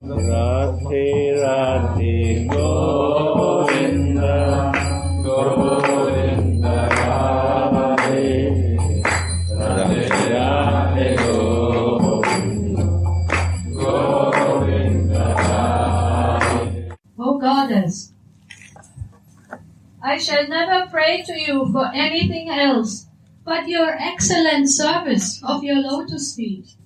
Radhe Radhe Govinda Govinda Radhe Radhe Radhe Govinda Govinda Radhe. O Goddess, I shall never pray to you for anything else but your excellent service of your lotus feet.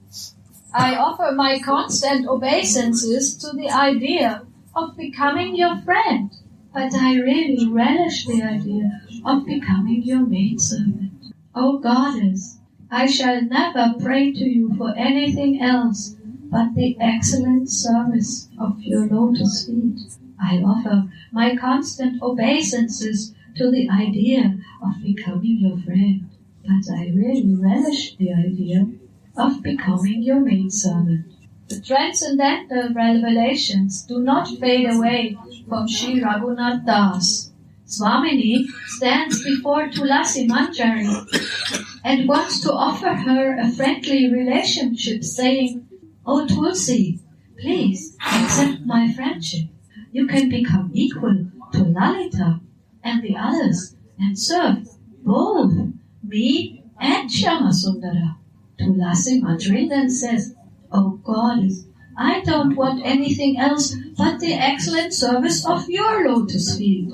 I offer my constant obeisances to the idea of becoming your friend, but I really relish the idea of becoming your maidservant. O Goddess, I shall never pray to you for anything else but the excellent service of your lotus feet. I offer my constant obeisances to the idea of becoming your friend, but I really relish the idea of becoming your maidservant. The transcendental revelations do not fade away from Sri Raghunath Das. Swamini stands before Tulasi Manjari and wants to offer her a friendly relationship, saying, "O Tulsi, please accept my friendship. You can become equal to Lalita and the others and serve both me and Shyamasundara." Tulasi Manjari then says, "O Goddess, I don't want anything else but the excellent service of your lotus feet.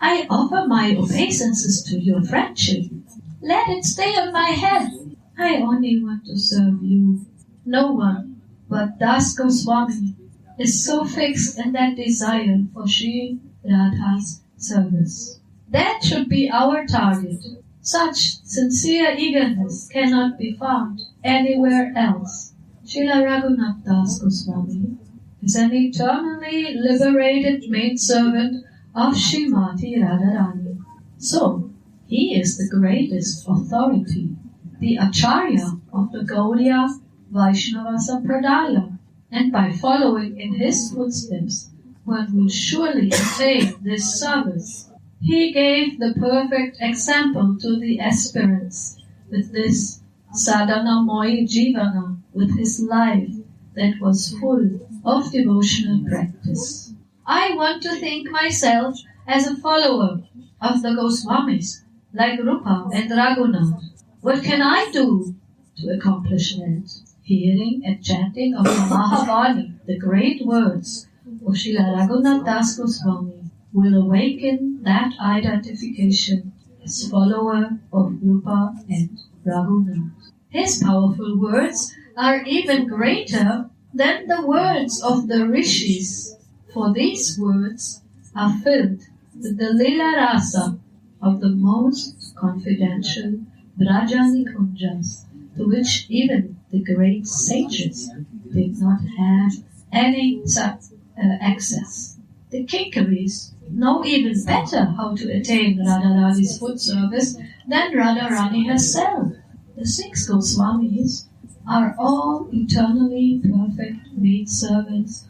I offer my obeisances to your friendship. Let it stay on my head. I only want to serve you." No one but Das Goswami is so fixed in that desire for Sri Radha's service. That should be our target. Such sincere eagerness cannot be found anywhere else. Srila Raghunath Das Goswami is an eternally liberated maidservant of Srimati Radharani. So, he is the greatest authority, the Acharya of the Gaudiya Vaishnava Sampradaya, and by following in his footsteps, one will surely attain this service. He gave the perfect example to the aspirants with this sadhana moyi jivana, with his life that was full of devotional practice. I want to think myself as a follower of the Goswamis, like Rupa and Raghunath. What can I do to accomplish that? Hearing and chanting of the Mahavani, the great words of Srila Raghunath Das Goswami, will awaken that identification as follower of Rupa and Raghunath. His powerful words are even greater than the words of the rishis, for these words are filled with the lila rasa of the most confidential Brajani Kunjas, to which even the great sages did not have any such access. The Kinkaris know even better how to attain Radharani's foot service than Radharani herself. The 6 Goswamis are all eternally perfect maidservants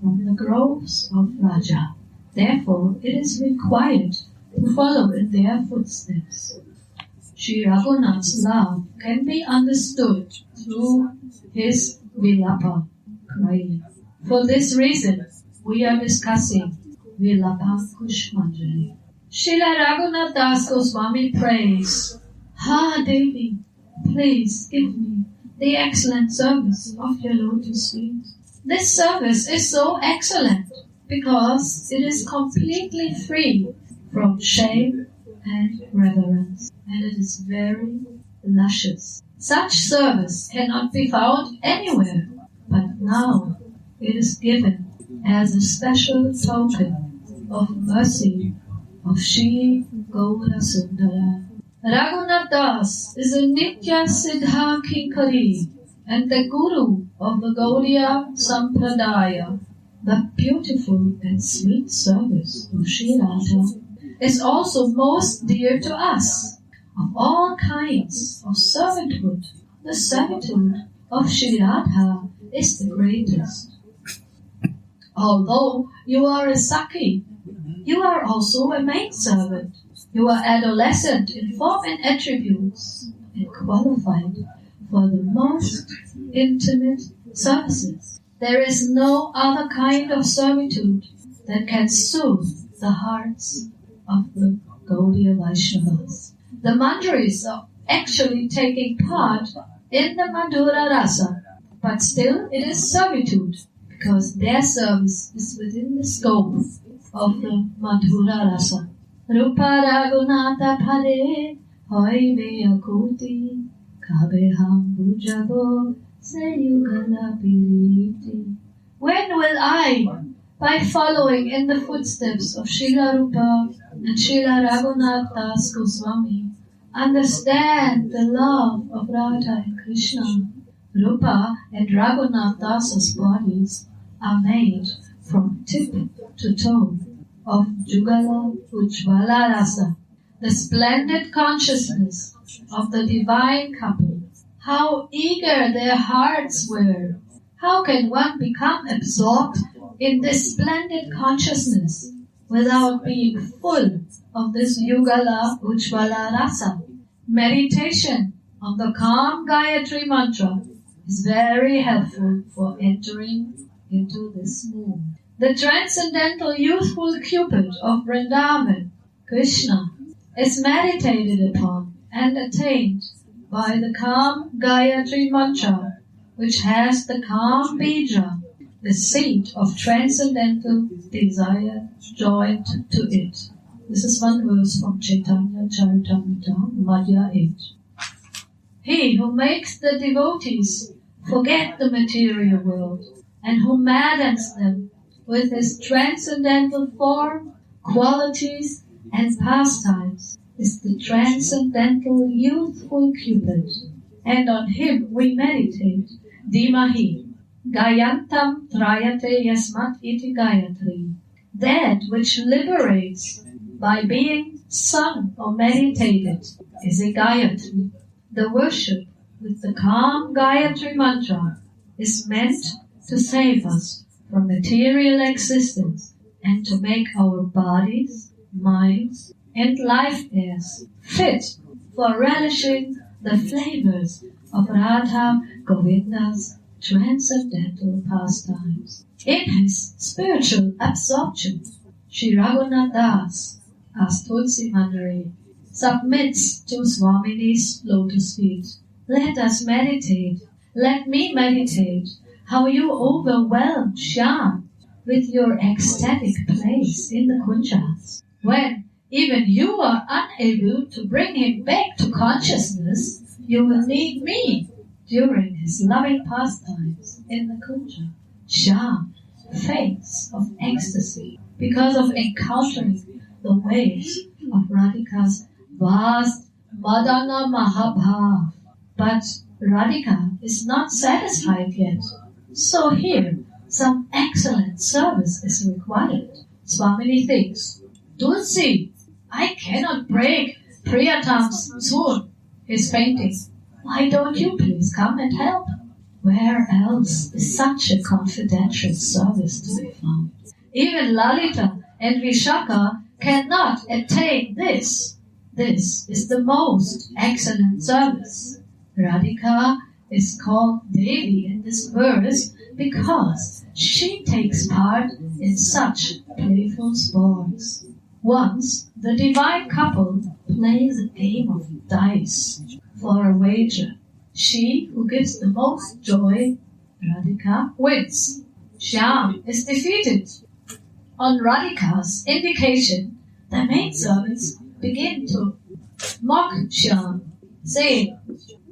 from the groves of Raja. Therefore, it is required to follow in their footsteps. Sri Raghunath's love can be understood through his Vilapa crying. For this reason, we are discussing Vilapa Kusumanjali. Srila Raghunath Das Goswami prays, "Ha Devi, please give me the excellent service of your lotus feet." This service is so excellent because it is completely free from shame and reverence, and it is very luscious. Such service cannot be found anywhere, but now it is given as a special token of mercy of Shri Gaura Sundara. Raghunath Das is a Nitya Siddha Kinkari and the Guru of the Gaudiya Sampradaya. The beautiful and sweet service of Sri Radha is also most dear to us. Of all kinds of servanthood, the servitude of Sri Radha is the greatest. Although you are a Sakhi, you are also a maidservant. You are adolescent in form and attributes and qualified for the most intimate services. There is no other kind of servitude that can soothe the hearts of the Gaudiya Vaishnavas. The Manjaris are actually taking part in the Madhura Rasa, but still it is servitude, because their service is within the scope of the Madhura Rasa. Rupa Raghunatha Pade Hoibe Akuti Kabe Ham Bujabo Seyugala Piriti. When will I, by following in the footsteps of Srila Rupa and Srila Raghunath Das Goswami, understand the love of Radha and Krishna? Rupa and Raghunath Das's bodies are made from tip to toe of Jugala Ujjvala Rasa, the splendid consciousness of the divine couple. How eager their hearts were! How can one become absorbed in this splendid consciousness without being full of this Yugala Ujjvala Rasa? Meditation on the calm Gayatri mantra is very helpful for entering into this mood. The transcendental youthful Cupid of Vrindavan, Krishna, is meditated upon and attained by the calm Gayatri mantra, which has the calm Bija, the seat of transcendental desire, joined to it. This is one verse from Chaitanya Charitamrita, Madhya 8. He who makes the devotees forget the material world and who maddens them with his transcendental form, qualities, and pastimes is the transcendental youthful Cupid, and on him we meditate. Dimahi, Gayantam Trayate Yasmat Iti Gayatri. That which liberates by being sung or meditated is a Gayatri. The worship with the calm Gayatri mantra is meant to save us from material existence and to make our bodies, minds, and life airs fit for relishing the flavors of Radha Govinda's transcendental pastimes. In his spiritual absorption, Sri Raghunath Das, as Tulsi Mandari, submits to Swamini's lotus feet. Let us meditate, let me meditate, how you overwhelm Shyam with your ecstatic place in the Kunjas. When even you are unable to bring him back to consciousness, you will need me during his loving pastimes in the Kunja. Shyam faints of ecstasy because of encountering the waves of Radhika's vast Madana Mahabhav. But Radhika is not satisfied yet. So here, some excellent service is required. Swamini thinks, Tulsi, I cannot break Priyatam's tune, his fainting. Why don't you please come and help? Where else is such a confidential service to be found? Even Lalita and Vishaka cannot attain this. This is the most excellent service. Radhika is called Devi in this verse because she takes part in such playful sports. Once, the divine couple plays a game of dice for a wager. She who gives the most joy, Radhika, wins. Shyam is defeated. On Radhika's indication, the maidservants begin to mock Shyam, saying,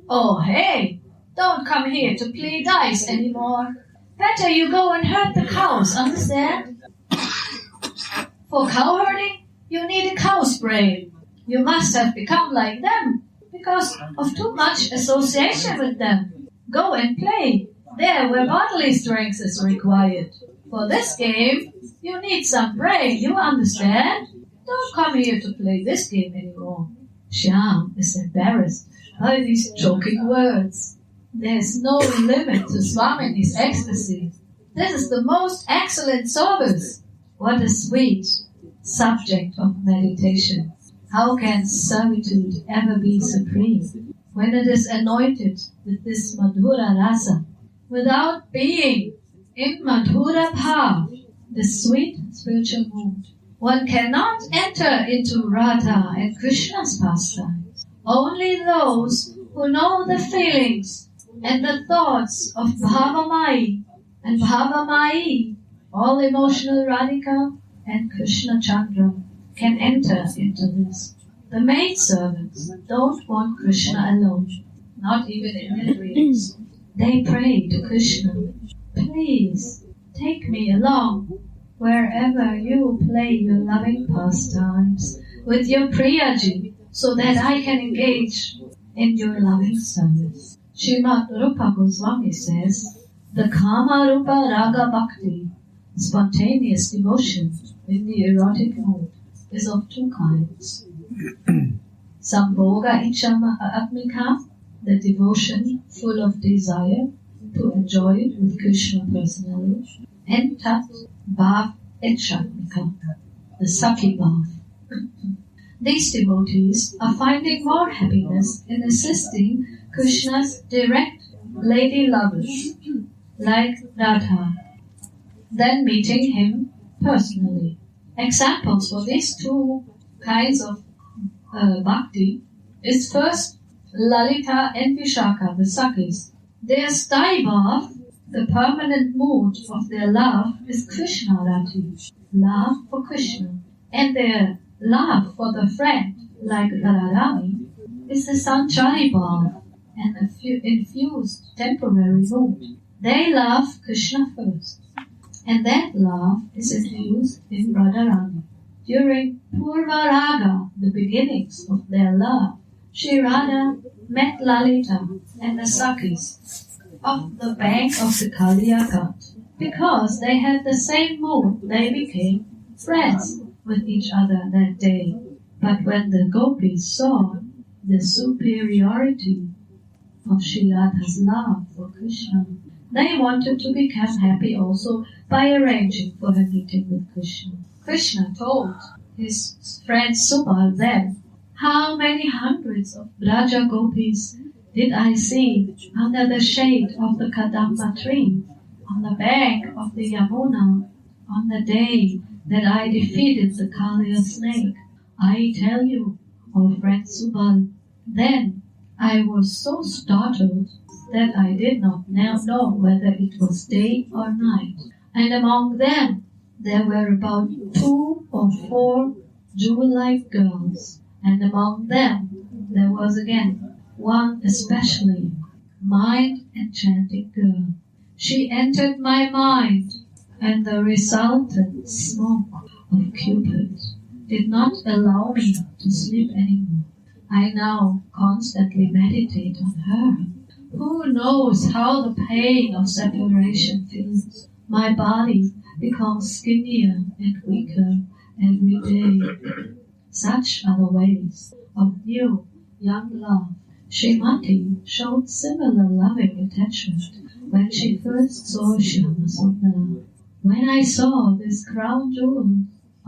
Oh, hey, don't come here to play dice anymore. Better you go and herd the cows, understand? For cow herding, you need a cow's brain. You must have become like them because of too much association with them. Go and play there where bodily strength is required. For this game, you need some brain, you understand? Don't come here to play this game anymore. Shyam is embarrassed by these joking words. There's no limit to Swamini's ecstasy. This is the most excellent service. What a sweet subject of meditation. How can servitude ever be supreme when it is anointed with this Madhura Rasa? Without being In Madhura Bhav, the sweet spiritual mood, one cannot enter into Radha and Krishna's pastimes. Only those who know the feelings and the thoughts of Bhavamai and Bhavamai, all emotional Radhika and Krishna Chandra, can enter into this. The maidservants don't want Krishna alone, not even in their dreams. They pray to Krishna, please take me along wherever you play your loving pastimes with your Priyaji, so that I can engage in your loving service. Srimad Rupa Goswami says, the Kama Rupa Raga Bhakti, spontaneous devotion in the erotic mood, is of two kinds. Sambhoga Ichama Atmika, the devotion full of desire to enjoy it with Krishna personally, and Tat Bhav Ichatmika, the Saki Bhav. These devotees are finding more happiness in assisting Krishna's direct lady lovers, like Radha, than meeting him personally. Examples for these two kinds of bhakti is first Lalita and Vishaka, the Sakis. Their sthai bhav, the permanent mood of their love, is Krishna Rati, love for Krishna, and their love for the friend, like Radharani, is the Sanchari bhav, an infused temporary mood. They love Krishna first, and that love is infused in Radharani. During Purva Raga, the beginnings of their love, Sri Radha met Lalita and the Sakis off the bank of the Kaliya Ghat. Because they had the same mood, they became friends with each other that day. But when the gopis saw the superiority of Sri Radha's love for Krishna, they wanted to become happy also by arranging for her meeting with Krishna. Krishna told his friend Subal then, how many hundreds of Braja gopis did I see under the shade of the Kadamba tree, on the bank of the Yamuna, on the day that I defeated the Kaliya snake. I tell you, O friend Subal, then I was so startled that I did not know whether it was day or night. And among them there were about 2 or 4 jewel-like girls, and among them there was again one especially, mind-enchanting girl. She entered my mind, and the resultant smoke of Cupid did not allow me to sleep anymore. I now constantly meditate on her. Who knows how the pain of separation feels? My body becomes skinnier and weaker every day. Such are the ways of new, young love. Srimati showed similar loving attachment when she first saw Shyama Sundara. When I saw this crown jewel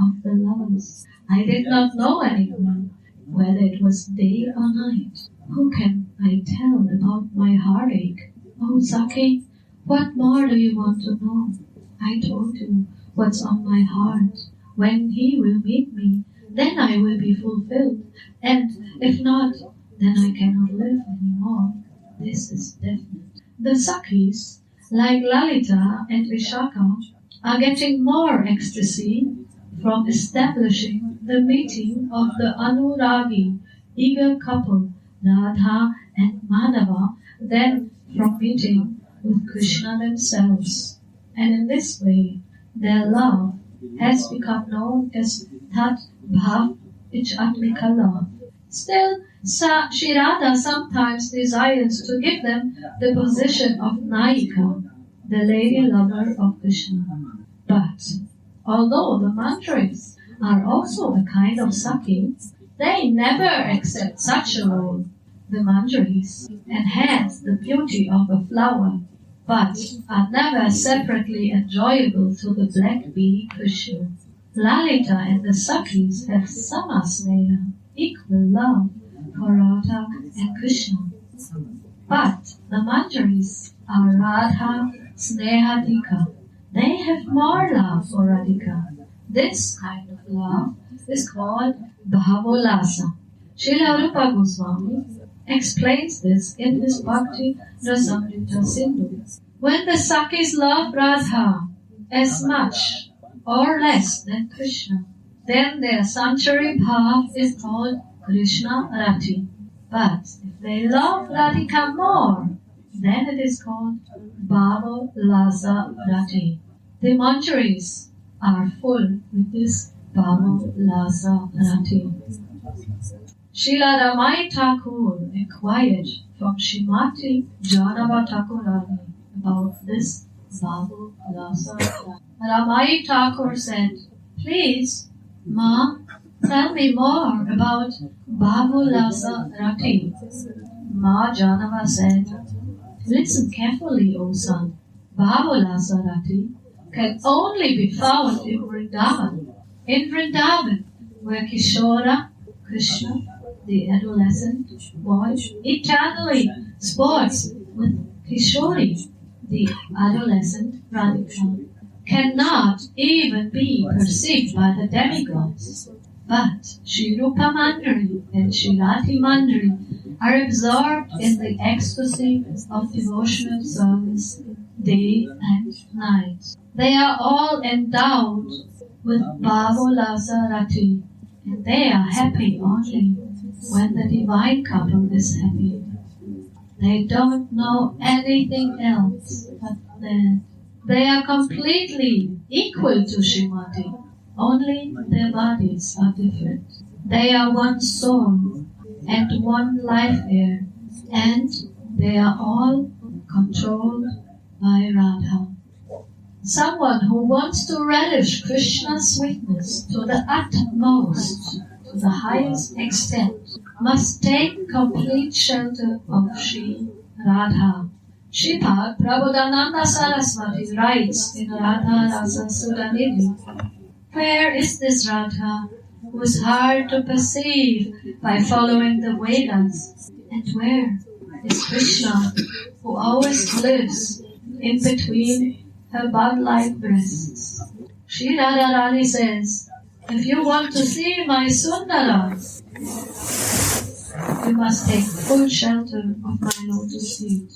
of the lovers, I did not know anymore whether it was day or night. Who can I tell about my heartache? Oh Saki, what more do you want to know? I told you what's on my heart. When he will meet me, then I will be fulfilled. And if not, then I cannot live anymore. This is definite. The Sakis, like Lalita and Vishaka, are getting more ecstasy from establishing the meeting of the Anuragi, eager couple, Radha and Madhava, than from meeting with Krishna themselves. And in this way, their love has become known as Tat Bhav Ichatmika love. Still, Sri Radha sometimes desires to give them the position of Nayika, the lady lover of Krishna. But although the Manjaris are also a kind of Saki, they never accept such a role. The Manjaris enhance the beauty of a flower, but are never separately enjoyable to the black bee Krishna. Lalita and the Sakis have sama sneha, equal love for Radha and Krishna. But the Manjaris are Radha Snehadika, they have more love for Radhika. This kind of love is called Bhavolasa. Srila Rupa Goswami explains this in his Bhakti Rasamrita Sindhu. When the Sakis love Radha as much or less than Krishna, then their Sanchari Bhav is called Krishna Rati. But if they love Radhika more, then it is called Bhava Lasa Rati. The manjaris are full with this Bhava Lasa Rati. Srila Ramai Thakur inquired from Srimati Janava Thakurani about this Bhava Lasa Rati. Ramai Thakur said, "Please, Ma, tell me more about Bhava Lasa Rati." Ma Janava said, "Listen carefully, O son. Bhava Lasa Rati can only be found in Vrindavan. In Vrindavan, where Kishora, Krishna, the adolescent boy, eternally sports with Kishori, the adolescent Radhika, cannot even be perceived by the demigods. But Sri Rupa Mandari and Sri Rati Mandari are absorbed in the ecstasy of devotional service day and night. They are all endowed with Bhavolasa Rati, and they are happy only when the divine couple is happy. They don't know anything else but that. They are completely equal to Srimati, only their bodies are different. They are one soul and one life air, and they are all controlled by Radha. Someone who wants to relish Krishna's sweetness to the utmost, to the highest extent, must take complete shelter of Sri Radha. Sripad Prabodhananda Saraswati writes in Radha Rasa Sudanidhi, "Where is this Radha who is hard to perceive by following the Vedas? And where is Krishna who always lives in between her bud-like breasts?" Sri Radharani says, "If you want to see my Sundara, you must take full shelter of my lotus feet."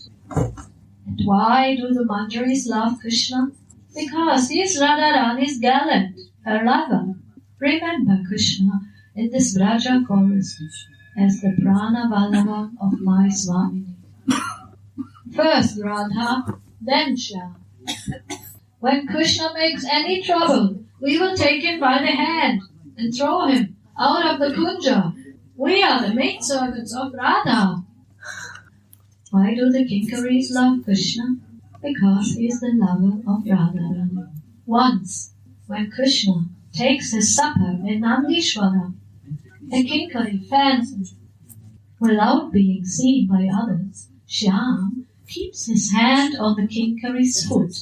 And why do the Manjaris love Krishna? Because he is Radharani's gallant, her lover. Remember Krishna in this Braja chorus as the Prana Vallabha of my Swamini. First Radha, then Shyam. When Krishna makes any trouble, we will take him by the hand and throw him out of the kunja. We are the maidservants of Radha. Why do the Kinkaris love Krishna? Because he is the lover of Radharani. Once, when Krishna takes his supper in Nandishvara, a Kinkari fans him. Without being seen by others, Shyam keeps his hand on the Kinkari's foot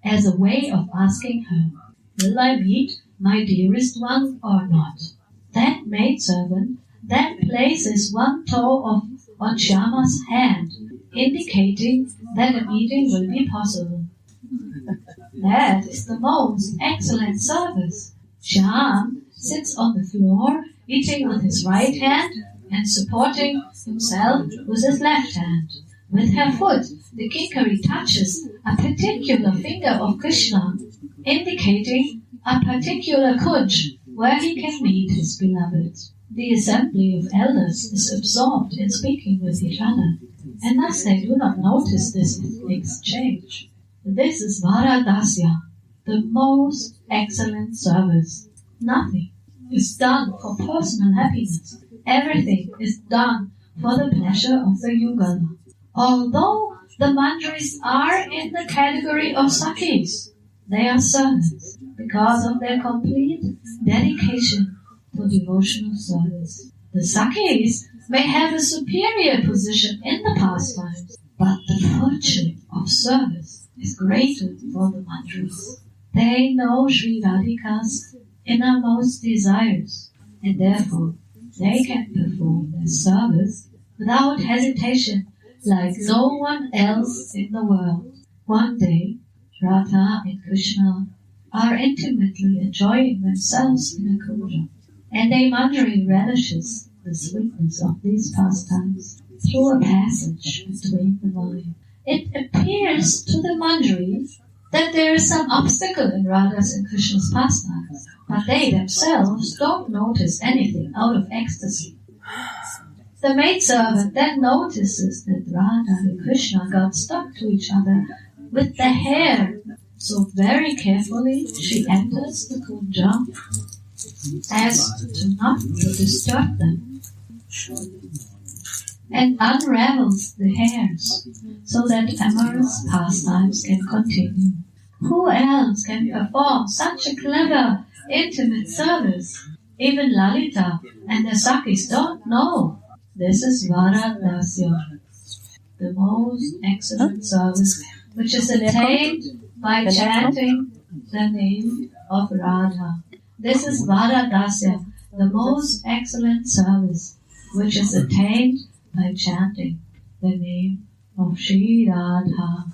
as a way of asking her, "Will I meet my dearest one or not?" That maidservant then places one toe on Shyama's hand, indicating that a meeting will be possible. That is the most excellent service. Shyam sits on the floor, eating with his right hand and supporting himself with his left hand. With her foot, the Kinkari touches a particular finger of Krishna, indicating a particular kunj where he can meet his beloved. The assembly of elders is absorbed in speaking with each other, and thus they do not notice this exchange. This is Varadasya, the most excellent service. Nothing is done for personal happiness. Everything is done for the pleasure of the Yugala. Although the Manjaris are in the category of Sakis, they are servants because of their complete dedication to devotional service. The Sakis may have a superior position in the pastimes, but the fortune of service is greater for the Manjaris. They know Sri Radhika's innermost desires, and therefore they can perform their service without hesitation like no one else in the world. One day, Radha and Krishna are intimately enjoying themselves in a kunja, and the Manjari relishes the sweetness of these pastimes through a passage between the wine. It appears to the Manjari that there is some obstacle in Radha's and Krishna's pastimes, but they themselves don't notice anything out of ecstasy. The maidservant then notices that Radha and Krishna got stuck to each other with the hair, so very carefully she enters the kunja as to not to disturb them, and unravels the hairs so that amorous pastimes can continue. Who else can perform such a clever, intimate service? Even Lalita and the Sakis don't know. This is Varadasya, the most excellent service, which is attained by chanting the name of Radha. This is Varadasya, the most excellent service, which is attained by chanting the name of Shri Radha.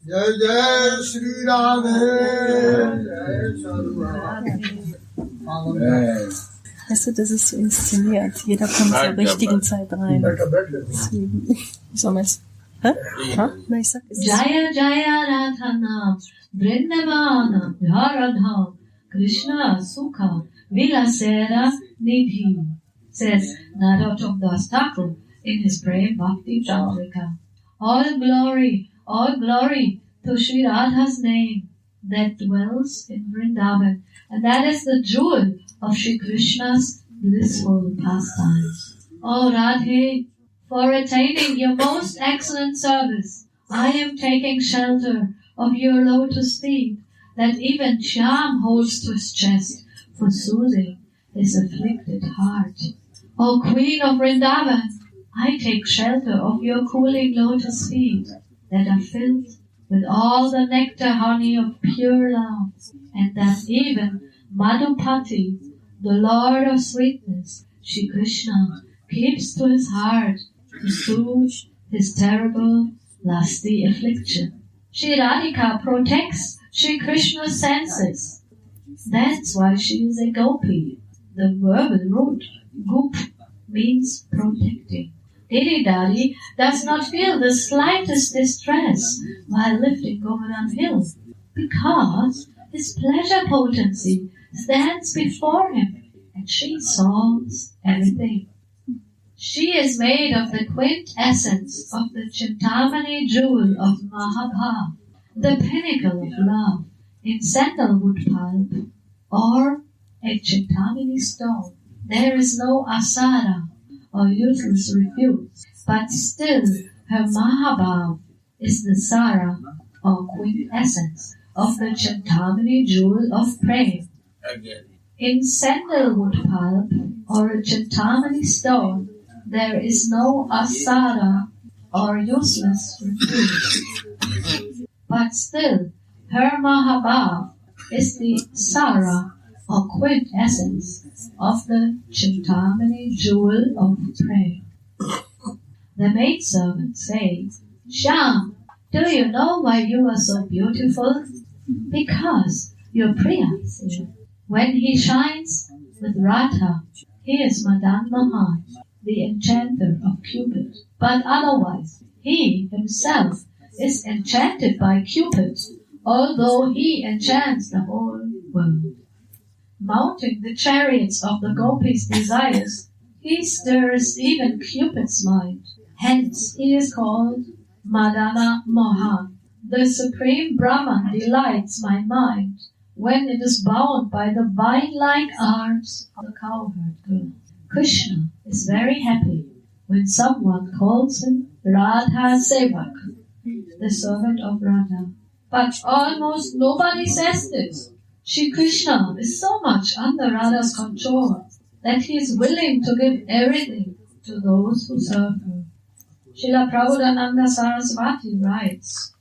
Jai Jai Shri Radhe, Jai Shri Radhe. Weißt du, das ist so inszeniert. Jeder kommt zur richtigen Zeit rein. Deswegen. Ich soll mal. Hä? Na, ich sag es. Jaya Jaya Radhana, Vrindavana, Dharadha, Krishna Sukha, Vilasera Nidhi, says Narottam Das Thakur in his Prem Bhakti Chandrika. All glory to Sri Radha's name that dwells in Vrindavan, and that is the jewel of Sri Krishna's blissful pastimes. O Radhe, for attaining your most excellent service, I am taking shelter of your lotus feet that even Shyam holds to his chest for soothing his afflicted heart. O Queen of Vrindavan, I take shelter of your cooling lotus feet that are filled with all the nectar honey of pure love, and that even Madhupati, the Lord of sweetness, Shri Krishna, keeps to his heart to soothe his terrible, lusty affliction. Shri Radhika protects Shri Krishna's senses. That's why she is a gopi. The verbal root, goop, means protecting. Giridhari does not feel the slightest distress while lifting Govardhan Hill, because his pleasure potency stands before him, and she solves everything. She is made of the quintessence of the Chintamani jewel of Mahabhav, the pinnacle of love, in sandalwood pulp or a Chintamani stone. There is no asara or useless refuse, but still her Mahabhav is the Sara or quintessence of the Chintamani jewel of Prem. In sandalwood pulp or a Chintamani stone, there is no asara or useless refuse, but still her Mahabhav is the Sara or quintessence of the Chintamani jewel of Prem. The maidservant says, Shyam, do you know why you are so beautiful? Because your Priya is here. When he shines with Radha, he is Madan Mohan, the enchanter of Cupid. But otherwise, he himself is enchanted by Cupid, although he enchants the whole world. Mounting the chariots of the gopis' desires, he stirs even Cupid's mind. Hence he is called Madana Mohan. The supreme Brahman delights my mind when it is bound by the vine-like arms of the cowherd girl. Krishna is very happy when someone calls him Radha Sevak, the servant of Radha. But almost nobody says this. Shri Krishna is so much under Radha's control that he is willing to give everything to those who serve her. Srila Prabhupada Saraswati writes,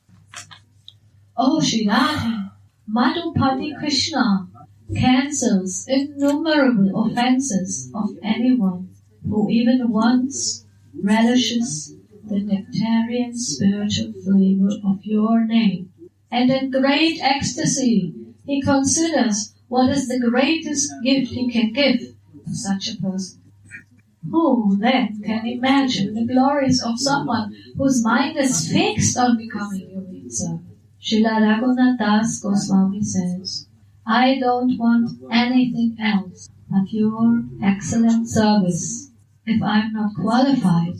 O Shri Radha, Madhupati Krishna cancels innumerable offenses of anyone who even once relishes the nectarian spiritual flavor of your name. and in great ecstasy he considers what is the greatest gift he can give to such a person. Who then can imagine the glories of someone whose mind is fixed on becoming your maid servant? Srila Raghunath Das Goswami says, I don't want anything else but your excellent service. If I'm not qualified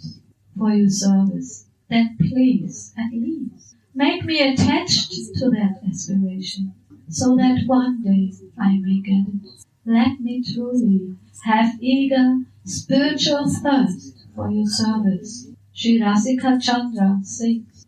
for your service, then please, at least, make me attached to that aspiration, so that one day I may get it. Let me truly have eager spiritual thirst for your service. Sri Rasika Chandra sings,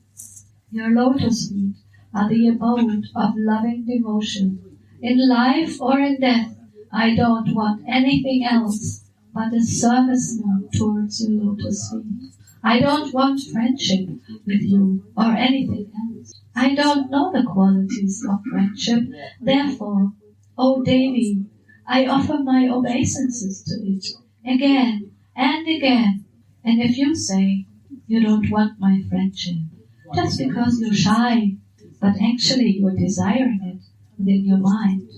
your lotus feet are the abode of loving devotion. In life or in death, I don't want anything else but a service now towards your lotus feet. I don't want friendship with you or anything else. I don't know the qualities of friendship. Therefore, O Devi, I offer my obeisances to it again and again. And if you say you don't want my friendship, just because you're shy, but actually you're desiring it within your mind,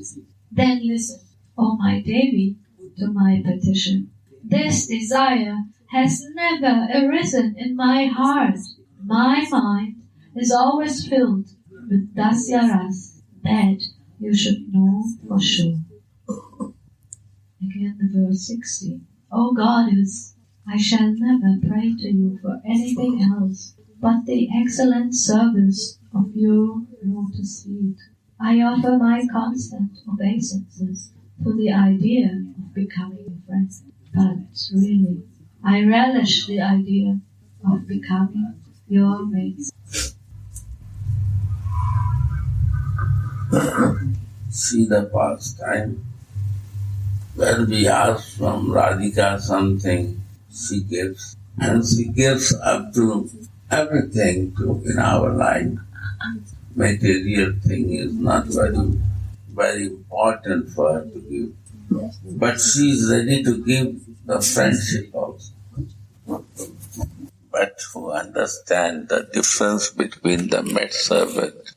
then listen, O my Devi, to my petition. This desire has never arisen in my heart. My mind is always filled with dasyaras. That you should know for sure. Again, the verse 60. O Goddess, I shall never pray to you for anything else but the excellent service of your lotus feet. I offer my constant obeisances to the idea of becoming a friend. But really, I relish the idea of becoming your mate. See the past time where we ask from Radhika something, she gives, and she gives up to everything in our life. Material thing is not very important for her to give. But she is ready to give the friendship also. But who understand the difference between the maidservant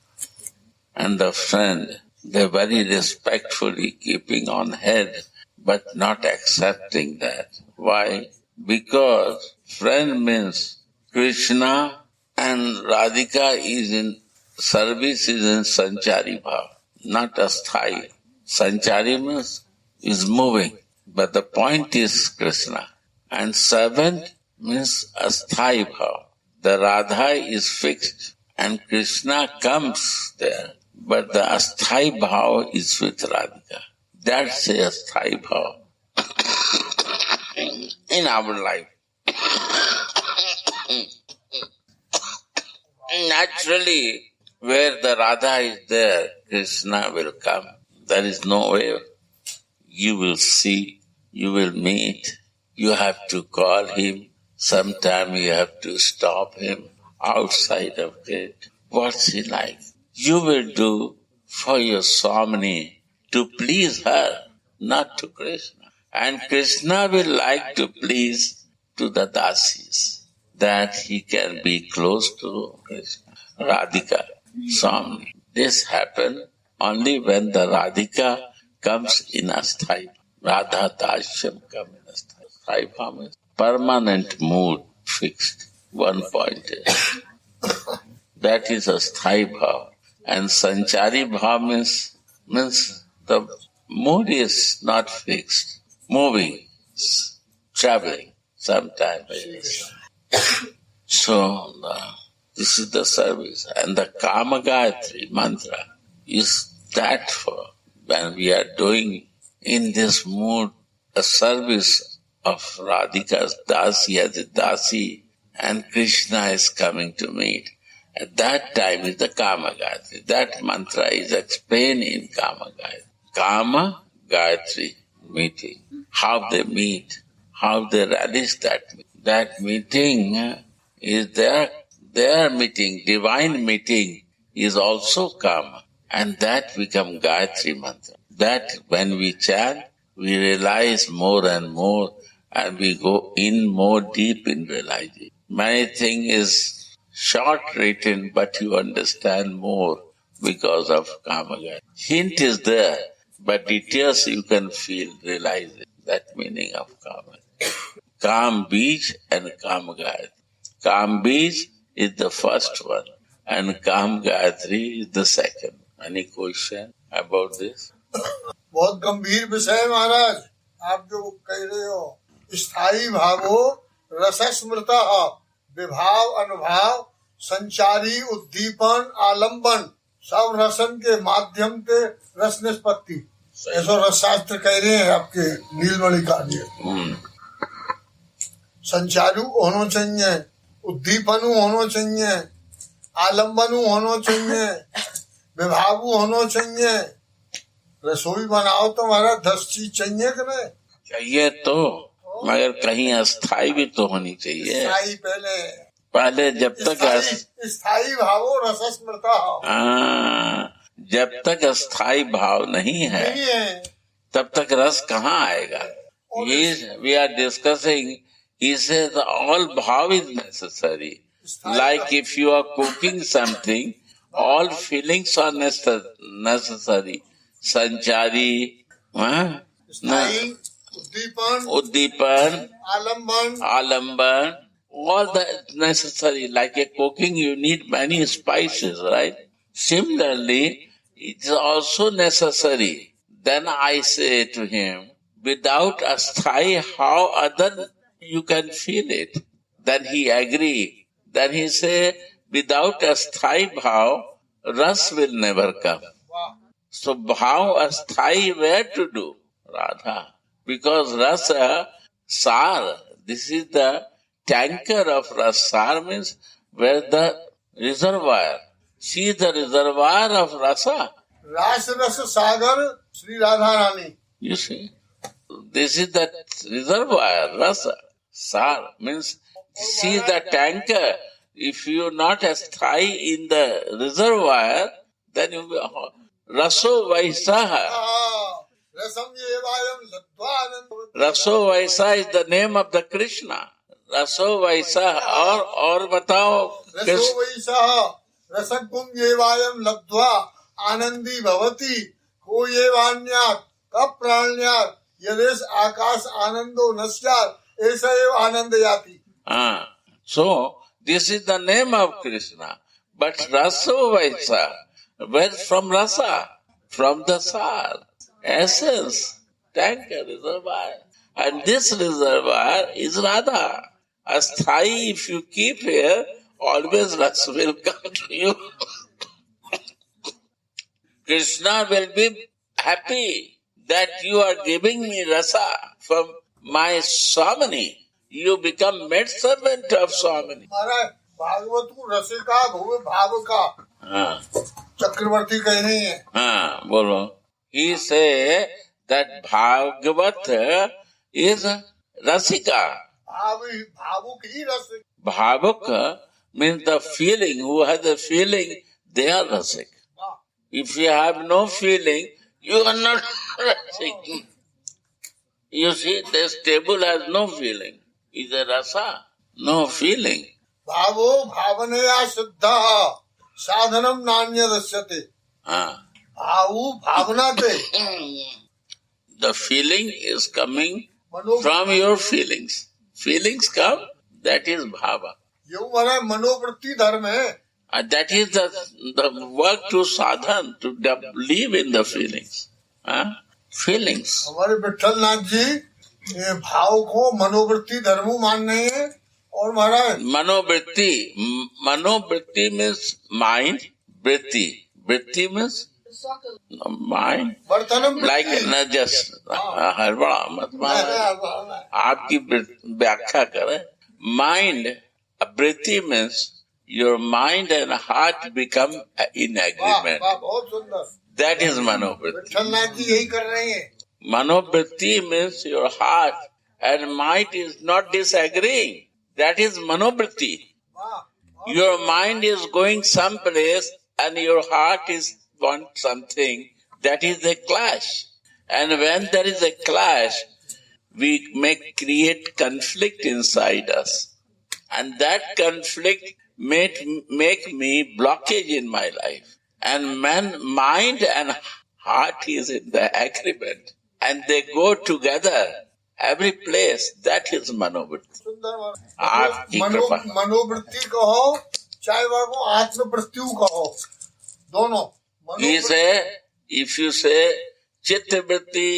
and the friend, they very respectfully keeping on head, but not accepting that. Why? Because friend means Krishna and Radhika is in service, is in Sanchari Bhav, not Asthai. Sanchari means is moving, but the point is Krishna. And servant means Asthai Bhav. The Radha is fixed and Krishna comes there, but the Asthai Bhav is with Radhika. That's a Asthai Bhav in our life. Naturally, where the Radha is there, Krishna will come. There is no way. You will see, you will meet, you have to call him, sometime you have to stop him outside of gate. What's he like? You will do for your Swamini to please her, not to Krishna. And Krishna will like to please to the Dasis, that he can be close to Krishna. Radhika, Swamini. This happens only when the Radhika comes in Asthai. Radha Dashyam comes in Asthai. Asthai means permanent mood fixed. One point is. That is Asthai Bhav. And Sanchari Bhav means the mood is not fixed. Moving, traveling, sometimes. So, this is the service. And the Kama Gayatri mantra is that for when we are doing in this mood a service of Radhika's Dasi as a Dasi and Krishna is coming to meet. At that time is the Kama Gayatri. That mantra is explained in Kama Gayatri. Kama Gayatri meeting. How they meet, how they relish that meeting. That meeting is their meeting, divine meeting is also Kama. And that becomes Gayatri mantra. That when we chant, we realize more and more and we go in more deep in realizing. Many things is short written, but you understand more because of Kamagati. Hint is there, but details you can feel, realize it. That meaning of Kamagati. Kam Bij and Kam Gayatri. Kam Bij is the first one and Kam Gayatri is the second. Any question about this? बहुत गंभीर विषय है महाराज, आप जो कह रहे हो। स्थायी भावो रसस्मृता, विभाव अनुभाव संचारी उद्दीपन आलम्बन, सब रसन के माध्यम से रस निष्पत्ति, ऐसा रसशास्त्र कह रहे हैं आपके नीलमणि कार्य। संचारू होना चाहिए, उद्दीपनु होना चाहिए, आलम्बनु होना चाहिए, विभावु होना चाहिए। रसोई बनाओ तो हमारा 10 चीज चाहिए कि नहीं? चाहिए तो, मगर कहीं अस्थाई भी तो होनी चाहिए। स्थायी पहले जब तक स्थायी भावो रसस्मृता, जब तक अस्थाई भाव नहीं है तब तक रस कहाँ आएगा? We are discussing, he says all bhav is necessary. Like if you are cooking something, all feelings are necessary. Sanchari, Uddipan, Alamban, all that necessary. Like a cooking, you need many spices, right? Similarly, it is also necessary. Then I say to him, without asthai, how other you can feel it? Then he agree. Then he say, without asthai bhav, ras will never come. So bhav asthai where to do? Radha. Because rasa, sar, this is the tanker of rasa. Sar means where the reservoir. She is the reservoir of rasa. Rasa sagar, Sri Radha Rani. You see, this is the reservoir, rasa. Sar means she is the tanker. If you are not asthai in the reservoir, then you will raso vaisaha. Raso vaisa is the name of the Krishna. Raso vaisa or batao. Raso vaisa rasakkum yevayam labdva Anandi भवती को ये वाण्यात कब प्राण्यात यदेश आकाश आनंदो नश्यात ऐसा ये आनंद याति। So this is the name of Krishna, but raso vaisa, where from rasa, from the sar, essence, tanker, reservoir, and this reservoir is Radha. Asthai, if you keep here, always rasa will come to you. Krishna will be happy that you are giving me rasa from my Swamini. You become maid servant of Swamini. Bhagavat को रसिका भुव भाव का चक्रवर्ती कह रही है। बोलो। He say that Bhagavat is rasika. भावुक ही रसिक। Bhavuk means the feeling. Who has the feeling, they are rasik. If you have no feeling, you are not rasik. You see, this table has no feeling. Is a rasa, no feeling. भावो भावनया शुद्धा साधनम नान्य दश्यते। भावु भावना ते। The feeling is coming from your feelings. Feelings come, that is bhava. यो हमारा मनोवृत्ति धर्म है। That is the work to sadhan, to live in the feelings. Feelings. हमारे विठल नाथ जी भाव को मनोवृत्ति धर्म मान रहे हैं और महाराज मनोवृत्ति means mind, vritti means mind, like just हड़बड़ा मत मारो, आपकी व्याख्या करें। Mind, vritti means your mind and heart become in agreement. That is manovritti. Manovritti means your heart and mind is not disagreeing. That is manovritti. Your mind is going someplace and your heart is want something. That is a clash. And when there is a clash, we may create conflict inside us. And that conflict make me blockage in my life. And mind and heart is in the agreement. And they go together. Every place, that is मनोवृत्ति. आपकी कृपा. मनोवृत्ति कहो चाहे वो आत्मवृत्ति कहो, दोनों. He say, if you say चित्तवृत्ति,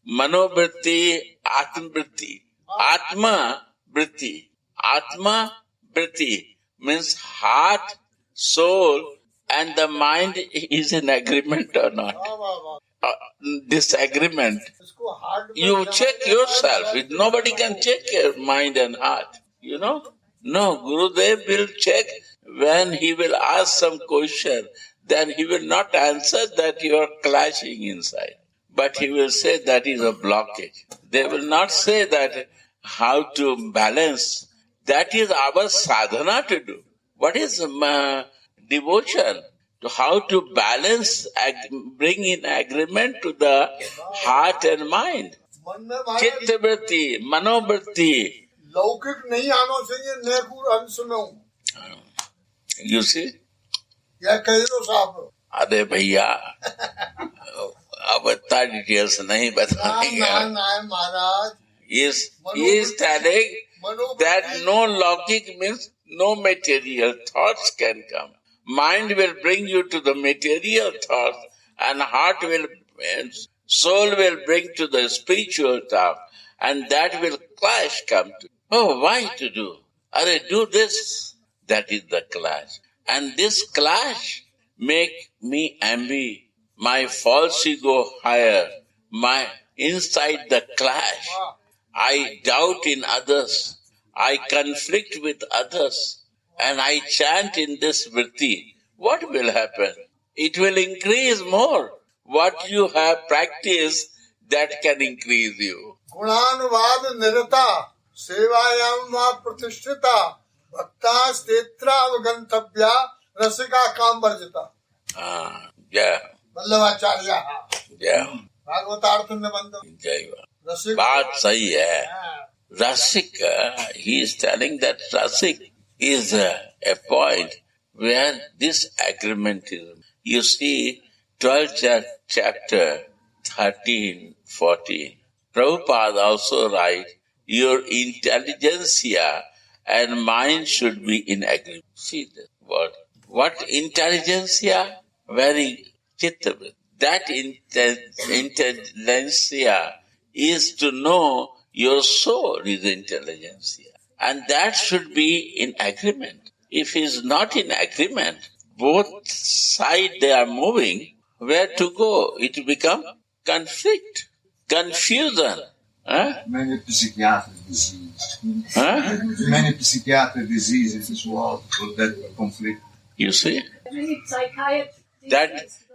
मनोवृत्ति, आत्मवृत्ति, Atma vritti means heart, soul, and the mind is in agreement or not. Disagreement. You check yourself. Nobody can check your mind and heart. You know? No, Gurudev will check when he will ask some question. Then he will not answer that you are clashing inside. But he will say that is a blockage. They will not say that how to balance. That is our sadhana to do. What is devotion? To how to balance, bring in agreement to the heart and mind. Chitta vritti, manovritti. लौकिक नहीं आना चाहिए नेकुर अंश में हूँ. You see? या कह दो साहब. अरे भैया अब इतना डिटेल्स नहीं बताएंगे. महाराज. He is telling that no logik means no material thoughts can come. Mind will bring you to the material thoughts, and soul will bring to the spiritual thought, and that will clash come to. Oh, why to do? Do this. That is the clash. And this clash make me envy. My false ego higher. My inside the clash. I doubt in others. I conflict with others. And I chant in this vritti. What will happen? It will increase more. What you have practiced, that can increase you. गुणानुवाद निरता सेवायाम वा प्रतिष्ठिता भक्ता स्तेत्रा अवगंतव्या रसिका काम वर्जिता. Yeah. Vallabhacharya. Yeah. भागवतार्थ निबंध. जय. बात सही है. Rasik, he is telling that Rasik is a point where this agreement is. You see, 12th chapter, 13, 14. Prabhupada also writes, your intelligentsia and mind should be in agreement. See this word. What intelligentsia? Very chitta. That intelligentsia is to know your soul is intelligentsia. And that should be in agreement. If it is not in agreement, both sides they are moving, where to go? It becomes conflict, confusion. Many psychiatric disease. Many psychiatric disease in this world for that conflict. You see? Many psychiatric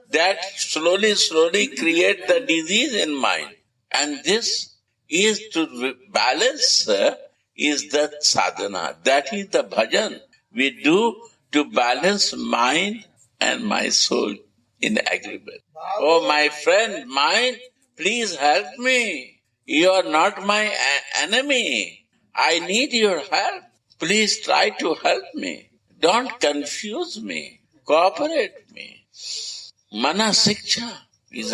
That slowly create the disease in mind. And this is to balance, is the sadhana. That is the bhajan we do to balance mind and my soul in agreement. Oh, my friend, mind, please help me. You are not my enemy. I need your help. Please try to help me. Don't confuse me. Cooperate me. Mana Siksha is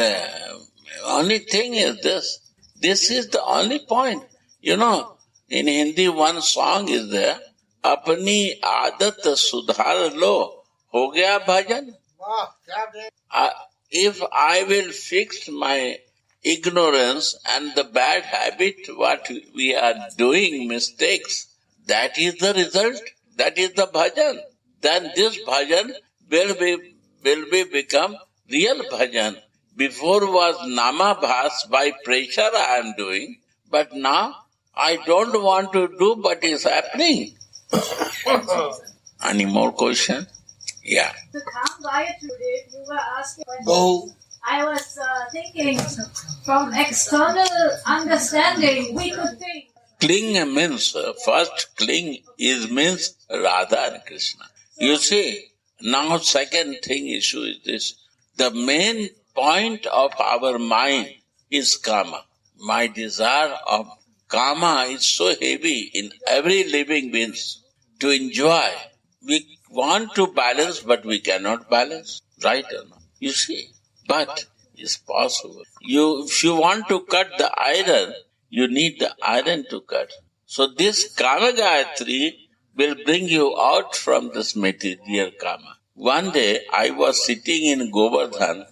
only thing is this. This is the only point. You know, in Hindi one song is there, Apni aadat sudhar lo, ho gaya bhajan. If I will fix my ignorance and the bad habit, what we are doing, mistakes, that is the result, that is the bhajan. Then this bhajan will become real bhajan. Before was namabhas, by pressure I am doing, but now I don't want to do, but it's happening. Any more question? Yeah. The calm Gayatri, you were asking. Go. I was thinking from external understanding, we could think. Cling means, first cling means Radha and Krishna. You see, now second issue is this. The main point of our mind is kama. My desire of kama is so heavy in every living being to enjoy. We want to balance, but we cannot balance. Right or not? You see. But it's possible. If you want to cut the iron, you need the iron to cut. So this Kama Gayatri will bring you out from this material Kama. One day I was sitting in Govardhan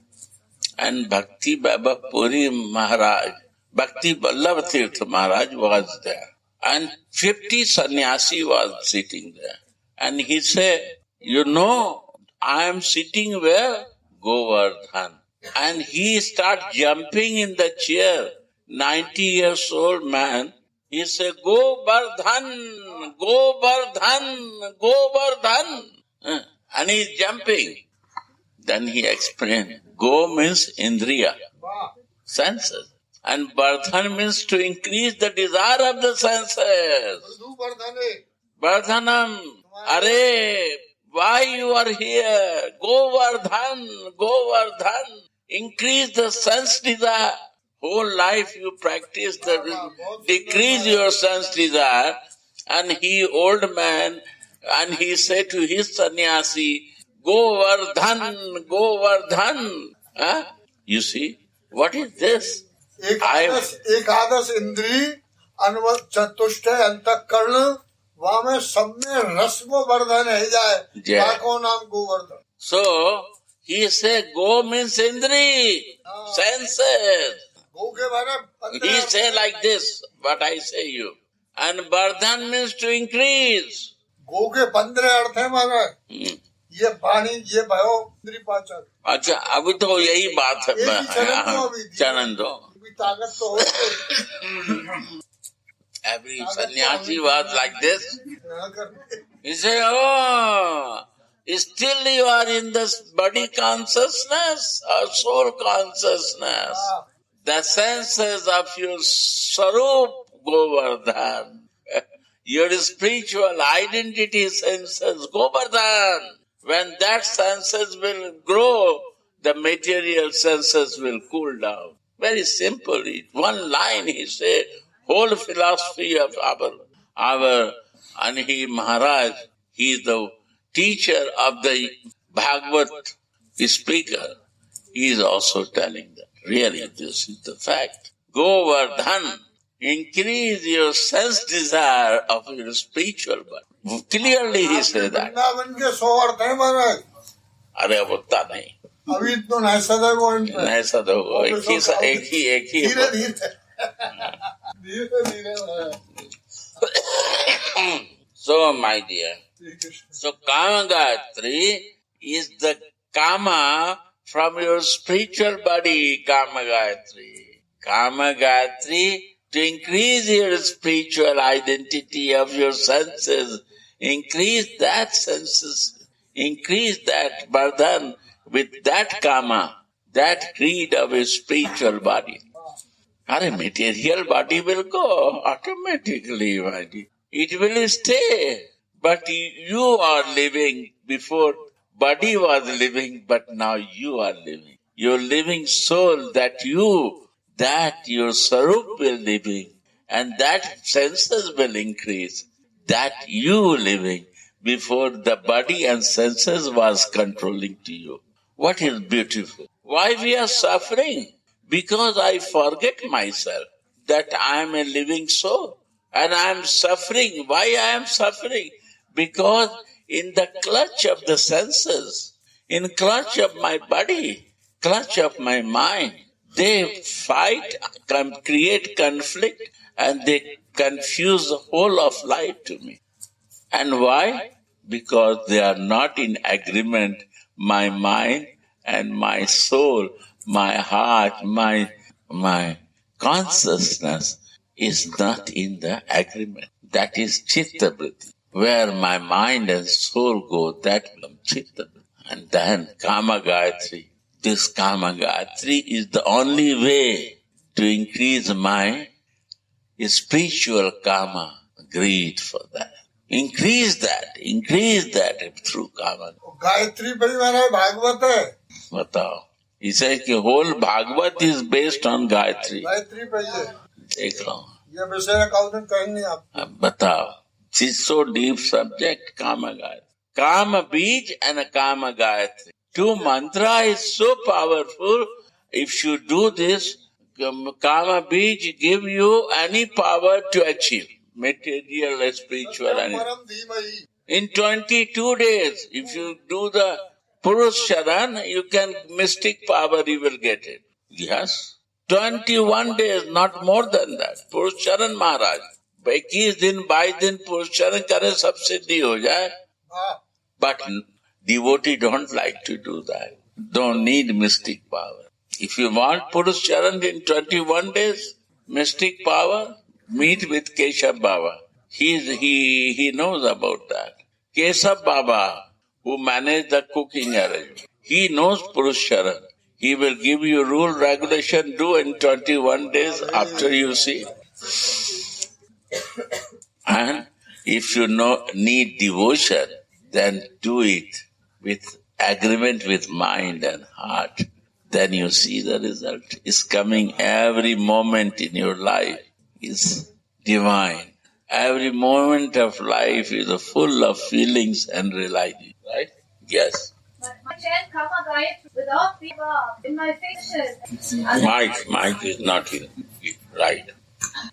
and Bhakti Baba Puri Maharaj, Bhakti Vallabh Tirtha Maharaj was there. And 50 sannyasi was sitting there. And he said, I am sitting where? Govardhan. And he started jumping in the chair. 90 years old man. He said, Govardhan, Govardhan, Govardhan. And he's jumping. Then he explained, Go means Indriya, senses. And Vardhan means to increase the desire of the senses. Vardhanam, Are, why you are here? Govardhan, Govardhan. Increase the sense desire. Whole life you practice decrease your sense desire. And he, old man, and he said to his sannyasi, Govardhan, Govardhan. You see, what is this? एकादश इंद्री अनवत चतुष्टय अंतःकरण वहाँ में सब में रस को वर्धन है जाए को नाम Govardhan. So he said go means indri, senses. गो के बारे He say like this, what I say you. And vardhan means to increase. गो के 15 अर्थ है महाराज. ये पानी ये भयो इंद्री पाचन. अच्छा अभी तो यही बात है. चरण दो. ताकत तो हो. Every sannyasi was like this. He said, still you are in this body consciousness or soul consciousness. The senses of your Sarup Govardhan. Your spiritual identity senses Govardhan. When that senses will grow, the material senses will cool down. Very simple. One line he said, whole philosophy of our and he Maharaj, he is the teacher of the Bhagavad speaker. He is also telling that. Really, this is the fact. Govardhan, increase your sense desire of your spiritual body. Clearly he said that. अरे होता नहीं. अभी तो नैसा होगा. नैसा होगा. एक ही धीरे. So my dear, so Kama Gayatri is the Kama from your spiritual body. Kama Gayatri. Kama Gayatri to increase your spiritual identity of your senses. Increase that senses. Increase that vardhan with that Kama, that greed of a spiritual body. Our material body will go automatically, my dear. It will stay. But you are living before body was living, but now you are living. Your living soul, that your Sarup will living, and that senses will increase. That you living before the body and senses was controlling to you. What is beautiful? Why we are suffering? Because I forget myself that I am a living soul and I am suffering. Why I am suffering? Because in the clutch of the senses, in clutch of my body, clutch of my mind, they fight, create conflict, and they confuse the whole of life to me. And why? Because they are not in agreement. My mind and my soul, my heart, my consciousness is not in the agreement. That is Chitta Vritti. Where my mind and soul go, that becomes Chitta Vritti. And then Kama Gayatri. This Kama Gayatri is the only way to increase my spiritual Kama, greed for that. Increase that through Kama. Gayatri परिवार भागवत है. बताओ. He says कि whole Bhagavad is based on Gayatri. Gayatri पढ़िए. देख लो. ये विषय कौन कहेंगे आप? बताओ. It's so deep subject, Kama Gayatri. Kama Beej and Kama Gayatri. Two mantra is so powerful. If you do this, Kama Bij give you any power to achieve material or spiritual. In 22 days, if you do the Purush Sharan, you can mystic power, you will get it. Yes. 21 days, not more than that. Purush Sharan Maharaj. 21 दिन 22 दिन पुरुषारण करे सब सिद्धि हो जाए. But devotee don't like to do that. Don't need mystic power. If you want Purusharan in 21 days, mystic power, meet with Keshav Baba. He knows about that. Keshav Baba, who managed the cooking arrangement, he knows Purusharan. He will give you rule, regulation, do in 21 days after you see. And if you need devotion, then do it with agreement with mind and heart. Then you see the result is coming. Every moment in your life is divine. Every moment of life is full of feelings and realizing. Right? Yes. My chant Kama Gayatri without being in my fiction. Mic is not here. Right.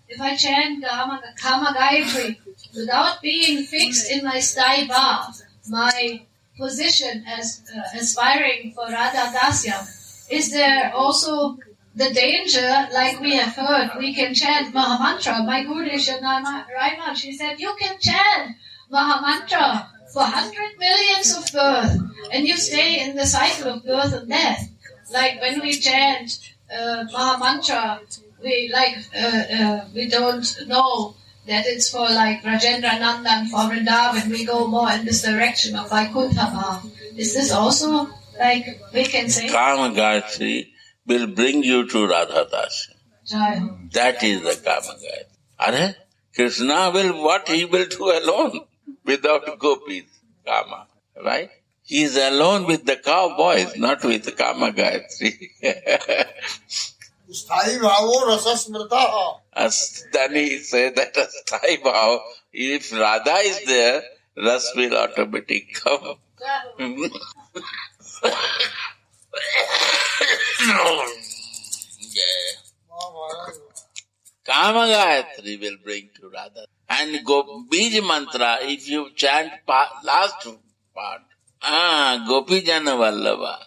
If I chant Kama Gayatri without being fixed in my sthai bhav, my position as aspiring for Radha Dasya, is there also the danger, like we have heard, we can chant Mahamantra? My Guru Raiman, she said, you can chant Mahamantra for 100 millions of births, and you stay in the cycle of birth and death. Like when we chant Mahamantra, we don't know that it's for like Rajendra Nandan, for Vrindavan, we go more in this direction of Vaikuntha. Is this also like we can say? Kama Gayatri will bring you to Radha Dasya. That is the Kama Gayatri. Krishna what he will do alone without gopis, Kama, right? He is alone with the cowboys, not with the Kama Gayatri. स्थाई भावो रसस्मृता. Then he said that Sthai Bhav, if Radha is there, Ras will automatically come. Kama Gayatri will bring to Radha. And Bij mantra, if you chant last part, Gopi Jana Vallabha.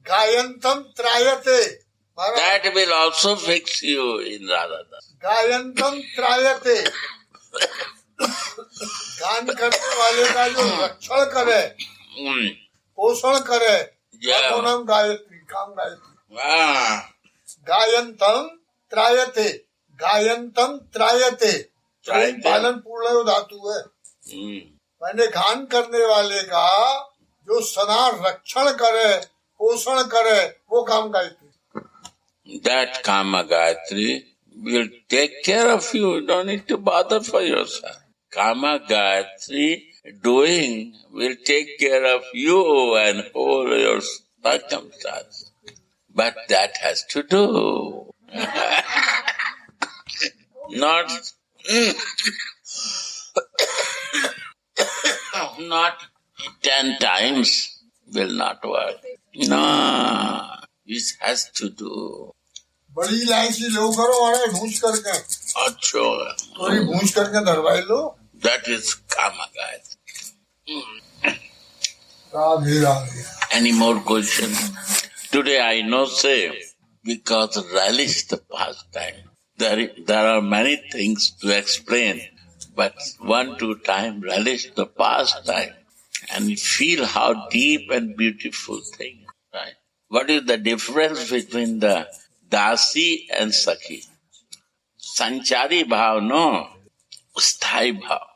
Gayantam trayate. That will also fix you in Radha. गायंतम त्रायते. गान करने वाले का जो रक्षण करे, पोषण करे, वो नाम गायत्री, काम गायत्री. गायंतम त्रायते. गायंतम त्रायते. पालन पूर्ण धातु है. मैंने गान करने वाले का जो सदा रक्षण करे, पोषण करे, वो काम Gayatri. That Kama Gayatri will take care of you. You don't need to bother for yourself. Kama Gayatri doing will take care of you and all your circumstances. But that has to do. Not 10 times will not work. No, it has to do. बड़ी इलायची लो करो और भूंज करके. अच्छा. थोड़ी भूंज करके दरवाई लो. That is Kama Gayatri. Radhe Radhe. Any more questions? Today I know say because relish the pastime. There are many things to explain, but 1-2 times relish the pastime and feel how deep and beautiful thing. Right? What is the difference between the Dasi and Sakhi? Sanchari bhav, no. Sthai bhav.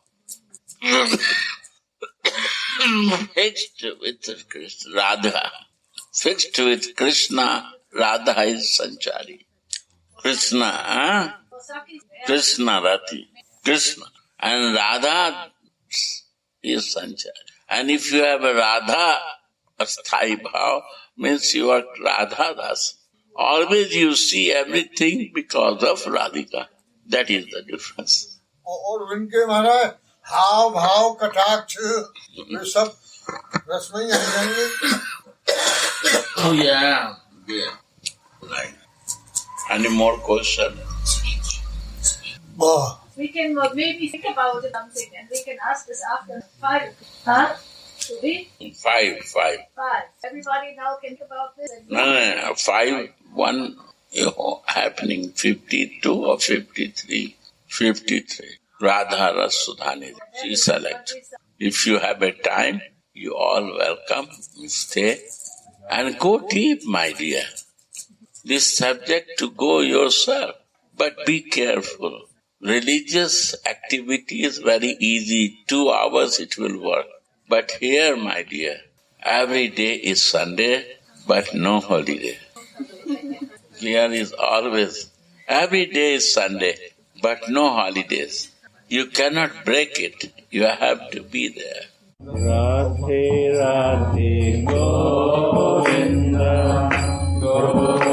Fixed with Krishna, Radha. Fixed with Krishna, Radha is Sanchari. Krishna, Krishna Rati. Krishna. And Radha is Sanchari. And if you have a Radha, a Sthai bhav, means you are Radha Das. Always you see everything because of Radhika. That is the difference. और उनके महाराज हाव भाव कटाक्ष ये सब रसमई अंजन Oh yeah. Right. Any more questions? We can maybe think about something and we can ask this after 5. Huh? Should we? 5. 5. Everybody now can think about this. No. 5, 1, happening 52 or 53? 53. Radha Rasudhani. She select. If you have a time, you all welcome, stay, and go deep, my dear. This subject to go yourself, but be careful. Religious activity is very easy. 2 hours it will work. But here, my dear, every day is Sunday, but no holiday. Here is always, every day is Sunday, but no holidays. You cannot break it. You have to be there. Radhe Radhe Govinda Govinda